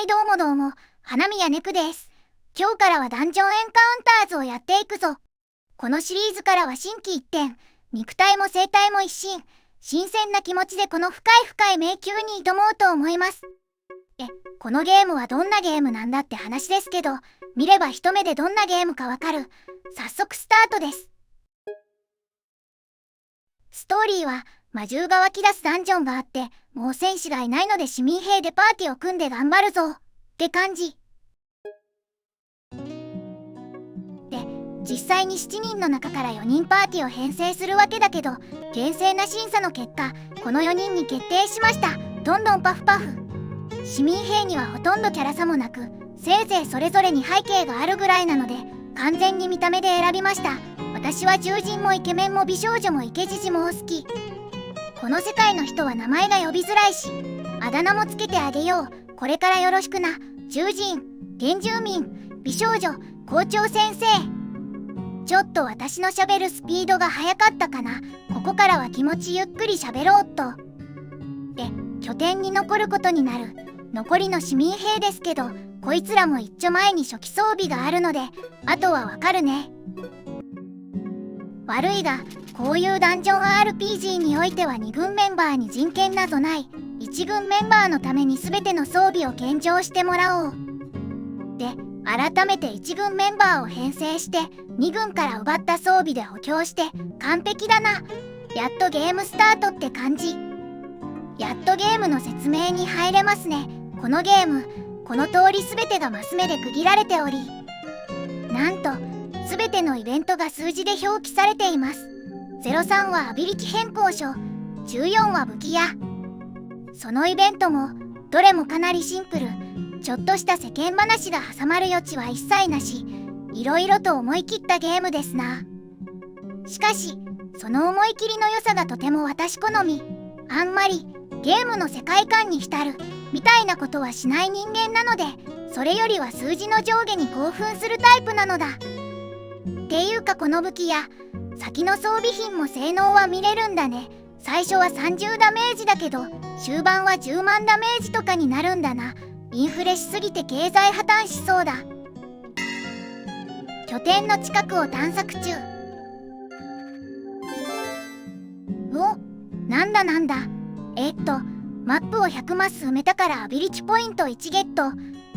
はいどうもどうも、花宮ネクです。今日からはダンジョンエンカウンターズをやっていくぞ。このシリーズからは心機一転、肉体も生体も一新、新鮮な気持ちでこの深い深い迷宮に挑もうと思います。このゲームはどんなゲームなんだって話ですけど、見れば一目でどんなゲームかわかる。早速スタートです。ストーリーは、魔獣が湧き出すダンジョンがあって、もう戦士がいないので市民兵でパーティーを組んで頑張るぞって感じ。で、実際に7人の中から4人パーティーを編成するわけだけど、厳正な審査の結果、この4人に決定しました。どんどんパフパフ。市民兵にはほとんどキャラ差もなく、せいぜいそれぞれに背景があるぐらいなので、完全に見た目で選びました。私は獣人もイケメンも美少女もイケジジも好き。この世界の人は名前が呼びづらいし、あだ名もつけてあげよう。これからよろしくな。獣人、原住民、美少女、校長先生。ちょっと私の喋るスピードが速かったかな。ここからは気持ちゆっくり喋ろうっと。で、拠点に残ることになる。残りの市民兵ですけど、こいつらも一丁前に初期装備があるので、あとはわかるね。悪いが、こういうダンジョン RPG においては2軍メンバーに人権などない。1軍メンバーのために全ての装備を献上してもらおう。で、改めて1軍メンバーを編成して2軍から奪った装備で補強して完璧だな。やっとゲームスタートって感じ。やっとゲームの説明に入れますね。このゲーム、この通り全てがマス目で区切られており、なんと全てのイベントが数字で表記されています。03はアビリティ変更書、14は武器屋。そのイベントもどれもかなりシンプル。ちょっとした世間話が挟まる余地は一切なし、いろいろと思い切ったゲームですな。しかしその思い切りの良さがとても私好み。あんまりゲームの世界観に浸るみたいなことはしない人間なので、それよりは数字の上下に興奮するタイプなのだ。っていうかこの武器や先の装備品も性能は見れるんだね。最初は30ダメージだけど終盤は10万ダメージとかになるんだな。インフレしすぎて経済破綻しそうだ。拠点の近くを探索中。お、なんだなんだ。マップを100マス埋めたからアビリティポイント1ゲット。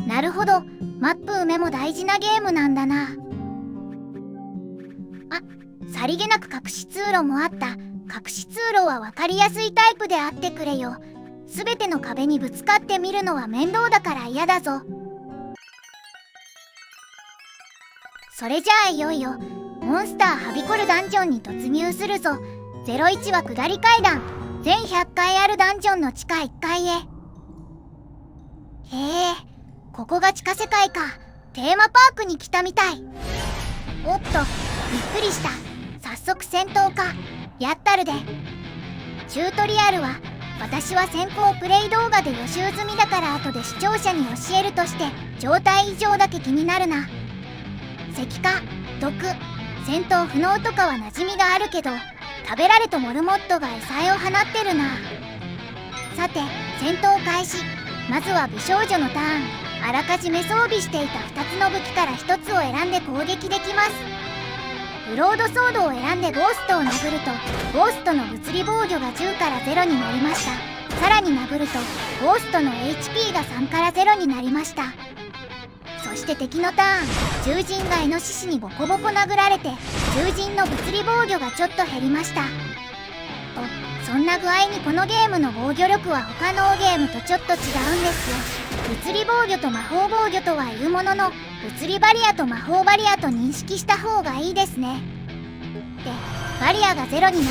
なるほど、マップ埋めも大事なゲームなんだな。あ、さりげなく隠し通路もあった。隠し通路は分かりやすいタイプであってくれよ。すべての壁にぶつかってみるのは面倒だから嫌だぞ。それじゃあいよいよモンスターはびこるダンジョンに突入するぞ。01は下り階段。全100階あるダンジョンの地下1階へ。へえ、ここが地下世界か。テーマパークに来たみたい。おっと、びっくりした。早速戦闘か。やったるで。チュートリアルは私は先行プレイ動画で予習済みだから後で視聴者に教えるとして、状態異常だけ気になるな。石化、毒、戦闘不能とかは馴染みがあるけど、食べられとモルモットが餌を放ってるな。さて、戦闘開始。まずは美少女のターン。あらかじめ装備していた2つの武器から1つを選んで攻撃できます。ブロードソードを選んでゴーストを殴ると、ゴーストの物理防御が10から0になりました。さらに殴ると、ゴーストの HP が3から0になりました。そして敵のターン、獣人がイノシシにボコボコ殴られて、獣人の物理防御がちょっと減りました。そんな具合にこのゲームの防御力は他のゲームとちょっと違うんですよ。物理防御と魔法防御とはいうものの、物理バリアと魔法バリアと認識した方がいいですね。で、バリアが0になった属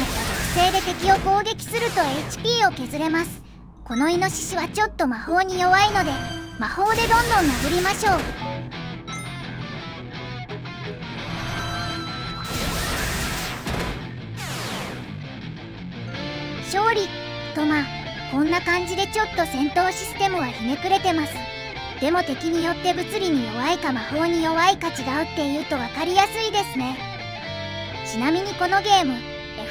性で敵を攻撃すると HP を削れます。このイノシシはちょっと魔法に弱いので、魔法でどんどん殴りましょう。勝利とまあこんな感じでちょっと戦闘システムはひねくれてます。でも敵によって物理に弱いか魔法に弱いか違うっていうと分かりやすいですね。ちなみにこのゲーム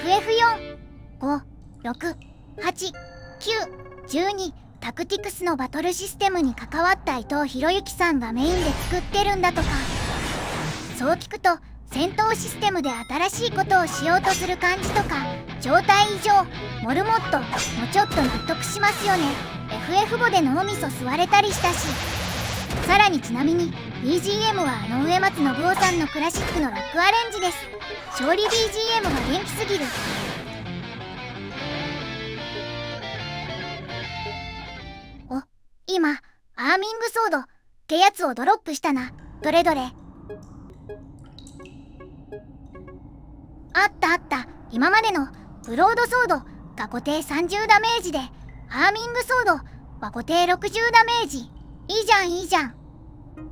FF4、5、6、8、9、12、タクティクスのバトルシステムに関わった伊藤博之さんがメインで作ってるんだとか。そう聞くと戦闘システムで新しいことをしようとする感じとか、状態異常、モルモットもちょっと納得しますよね。 FF5 で脳みそ吸われたりしたし。さらにちなみに BGM は上松信夫さんのクラシックのロックアレンジです。勝利 BGM が元気すぎる。お、今アーミングソードってやつをドロップしたな。どれどれ。あったあった。今までのブロードソードが固定30ダメージで、アーミングソードは固定60ダメージ。いいじゃんいいじゃん。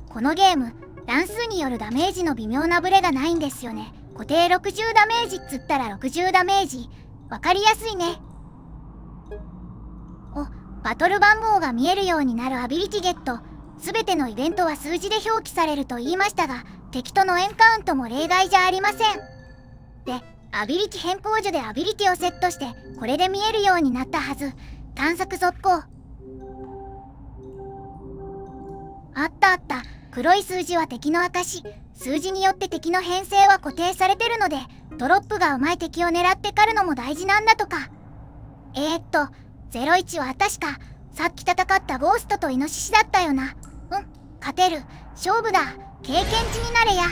このゲーム乱数によるダメージの微妙なブレがないんですよね。固定60ダメージっつったら60ダメージ。わかりやすいね。お、バトル番号が見えるようになるアビリティゲット。すべてのイベントは数字で表記されると言いましたが、敵とのエンカウントも例外じゃありません。で、アビリティ変更所でアビリティをセットして、これで見えるようになったはず。探索続行。あったあった。黒い数字は敵の証。数字によって敵の編成は固定されてるので、ドロップがうまい敵を狙って狩るのも大事なんだとか。01は確かさっき戦ったゴーストとイノシシだったよな。勝てる。勝負だ。経験値になれや。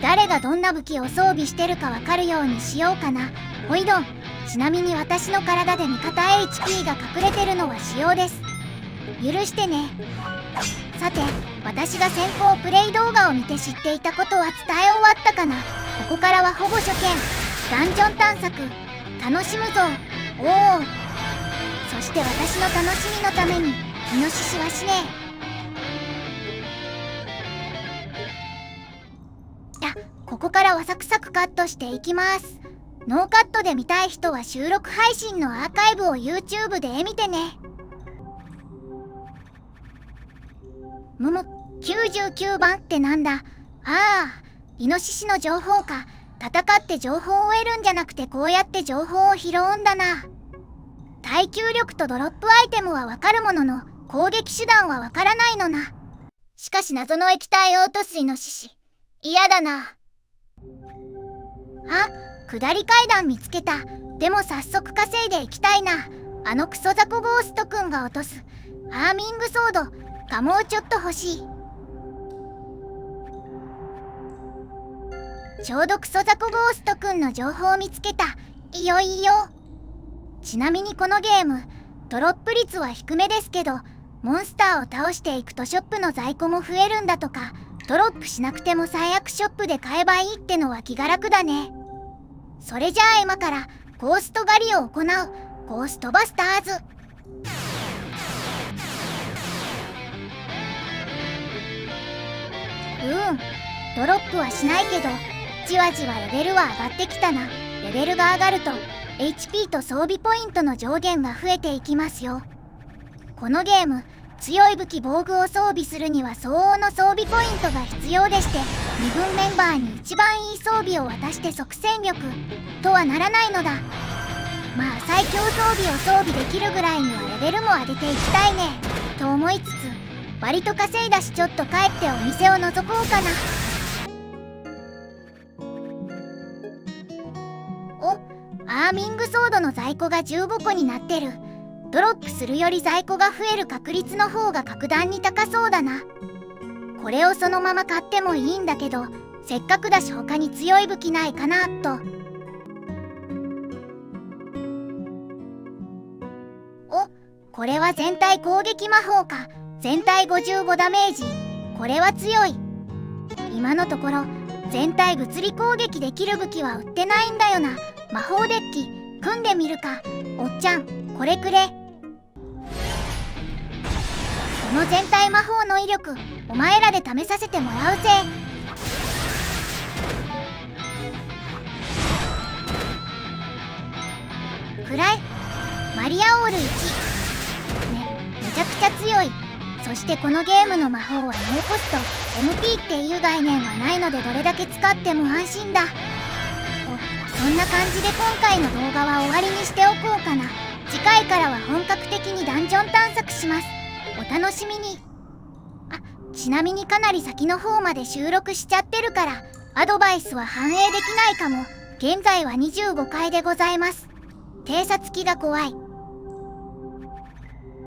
誰がどんな武器を装備してるかわかるようにしようかな。ほいどん。ちなみに私の体で味方 HP が隠れてるのは仕様です。許してね。さて、私が先行プレイ動画を見て知っていたことは伝え終わったかな。ここからは保護所見、ダンジョン探索、楽しむぞ。おお。そして私の楽しみのためにイノシシはしねえ。ここからはサクサクカットしていきます。ノーカットで見たい人は収録配信のアーカイブを YouTube で見てね。99番ってなんだ。イノシシの情報か。戦って情報を得るんじゃなくてこうやって情報を拾うんだな。耐久力とドロップアイテムはわかるものの、攻撃手段はわからないのな。しかし謎の液体を落とすイノシシ。嫌だな。下り階段見つけた。でも早速稼いでいきたいな。あのクソザコゴーストくんが落とすアーミングソードかもうちょっと欲しい。ちょうどクソザコゴーストくんの情報を見つけた。いいよいいよ。ちなみにこのゲームドロップ率は低めですけど、モンスターを倒していくとショップの在庫も増えるんだとか。ドロップしなくても最悪ショップで買えばいいってのは気が楽だね。それじゃあ今からゴースト狩りを行う。ゴーストバスターズ。ドロップはしないけどじわじわレベルは上がってきたな。レベルが上がると HP と装備ポイントの上限が増えていきますよ。このゲーム強い武器防具を装備するには相応の装備ポイントが必要でして、2軍メンバーに一番いい装備を渡して即戦力とはならないのだ。まあ最強装備を装備できるぐらいにはレベルも上げていきたいねと思いつつ、割と稼いだしちょっと帰ってお店を覗こうかな。アーミングソードの在庫が15個になってる。ドロップするより在庫が増える確率の方が格段に高そうだな。これをそのまま買ってもいいんだけど、せっかくだし他に強い武器ないかなと。これは全体攻撃魔法か。全体55ダメージ。これは強い。今のところ全体物理攻撃できる武器は売ってないんだよな。魔法デッキ組んでみるか。おっちゃんこれくれ。この全体魔法の威力お前らで試させてもらうぜ。くらい。マリアオール1。めちゃくちゃ強い。そしてこのゲームの魔法はノーコスト MP っていう概念はないので、どれだけ使っても安心だ。そんな感じで今回の動画は終わりにしておこうかな。次回からは本格的にダンジョン探索します。お楽しみに。ちなみにかなり先の方まで収録しちゃってるからアドバイスは反映できないかも。現在は25回でございます。偵察機が怖い。